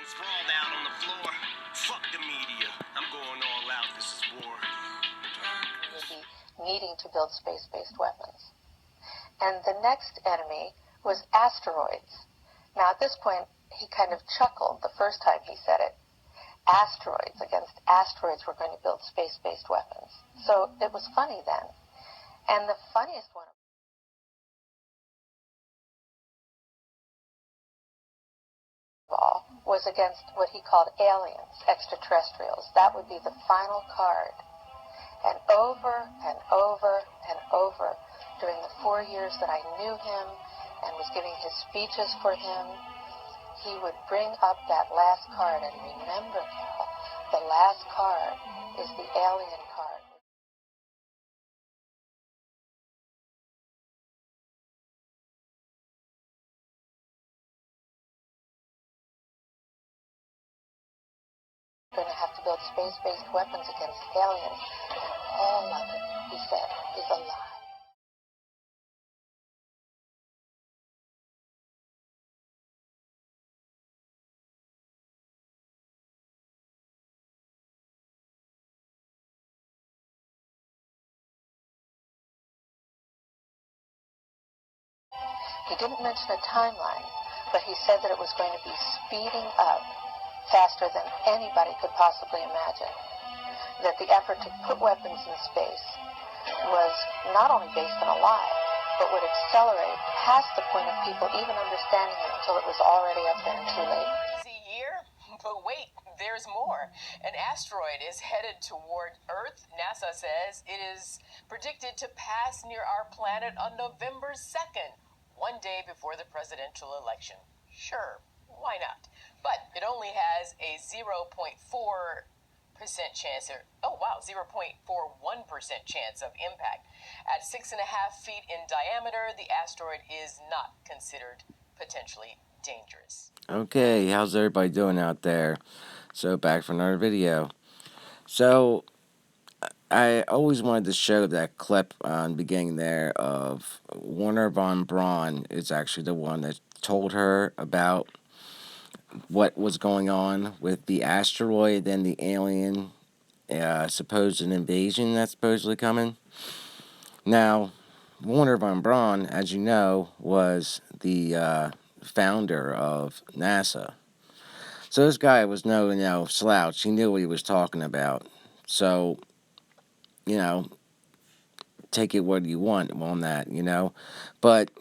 Sprawl down on the floor. Fuck the media. I'm going all out. This is war. Would be needing to build space-based weapons. And the next enemy was asteroids. Now, at this point, he kind of chuckled the first time he said it. Asteroids. Against asteroids, we're going to build space-based weapons. So it was funny then. And the funniest one of all was against what he called aliens, extraterrestrials. That would be the final card. And over and over and over during the 4 years that I knew him and was giving his speeches for him, he would bring up that last card. And remember, Carol, the last card is the alien card. We're going to have to build space-based weapons against aliens. And all of it, he said, is a lie. He didn't mention a timeline, but he said that it was going to be speeding up faster than anybody could possibly imagine. That the effort to put weapons in space was not only based on a lie, but would accelerate past the point of people even understanding it until it was already up there and too late. Year? But wait, there's more. An asteroid is headed toward Earth. NASA says it is predicted to pass near our planet on November 2nd, one day before the presidential election. Sure, why not? But it only has a 0.4% chance, 0.41% chance of impact. At 6.5 feet in diameter, the asteroid is not considered potentially dangerous. Okay, how's everybody doing out there? So, back for another video. So, I always wanted to show that clip on the beginning there of Werner von Braun is actually the one that told her about what was going on with the asteroid and the alien supposed invasion that's supposedly coming. Now, Werner von Braun, as you know, was the founder of NASA. So this guy was no slouch. He knew what he was talking about. So, take it what you want on that, But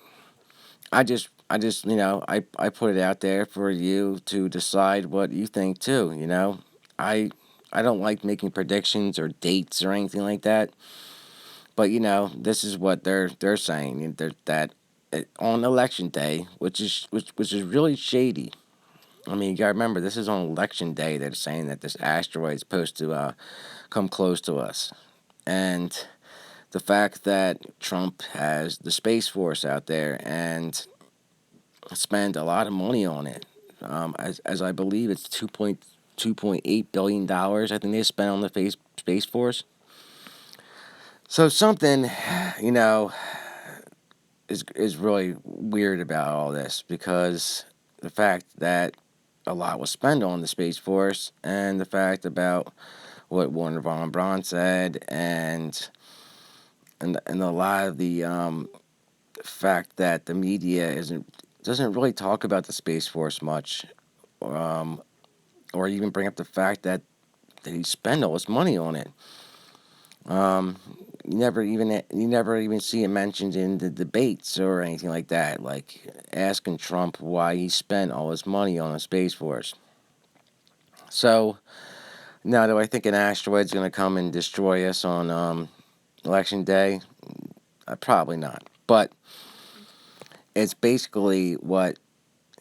I just, I put it out there for you to decide what you think too, I don't like making predictions or dates or anything like that. But this is what they're saying that on election day, which is really shady. I mean, you gotta remember, this is on election day. They're saying that this asteroid is supposed to come close to us, and the fact that Trump has the Space Force out there and spend a lot of money on it, as I believe it's $2.8 billion. I think they spent on the Space Force. So something, is really weird about all this, because the fact that a lot was spent on the Space Force, and the fact about what Werner von Braun said, and a lot of the fact that the media doesn't really talk about the Space Force much, or even bring up the fact that he spent all his money on it. You never even see it mentioned in the debates or anything like that, like asking Trump why he spent all his money on a Space Force. So, now, do I think an asteroid's going to come and destroy us on election day? Probably not. But it's basically what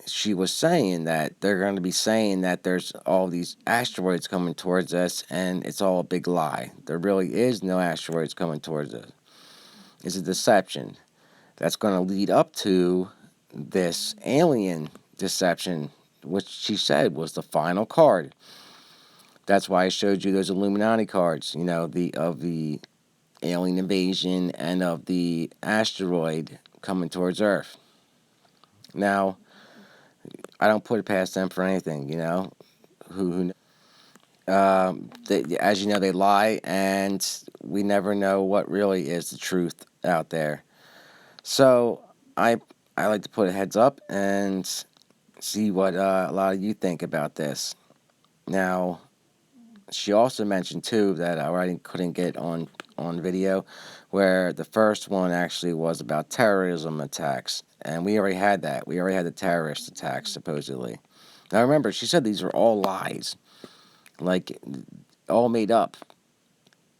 she was saying, that they're going to be saying that there's all these asteroids coming towards us, and it's all a big lie. There really is no asteroids coming towards us. It's a deception that's going to lead up to this alien deception, which she said was the final card. That's why I showed you those Illuminati cards, of the alien invasion and of the asteroid coming towards Earth. Now, I don't put it past them for anything, you know. Who as you know, they lie, and we never know what really is the truth out there. So I like to put a heads up and see what a lot of you think about this. Now, she also mentioned too that I couldn't get on video, where the first one actually was about terrorism attacks, and we already had that. We already had the terrorist attacks supposedly. Now remember, she said these were all lies, like all made up,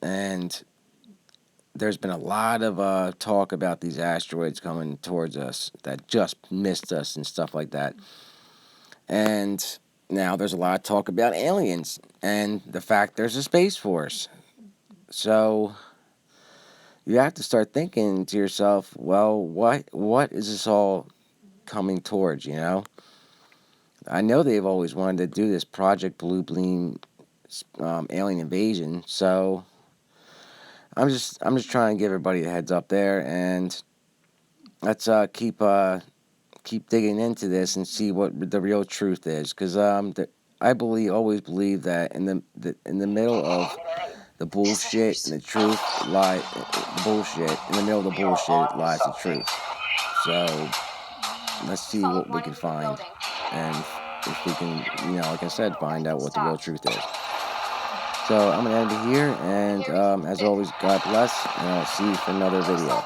and there's been a lot of talk about these asteroids coming towards us that just missed us and stuff like that. And now there's a lot of talk about aliens and the fact there's a space force. So you have to start thinking to yourself, well, what is this all coming towards, you know? I know they've always wanted to do this Project Blue Beam alien invasion, so I'm just trying to give everybody a heads up there, and let's keep digging into this and see what the real truth is, because I always believe that in the middle of the bullshit and the truth lie the bullshit in the middle of the bullshit lies the truth. So let's see what we can find, and if we can, like I said, find out what the real truth is. So I'm gonna end it here, and as always, God bless, and I'll see you for another video.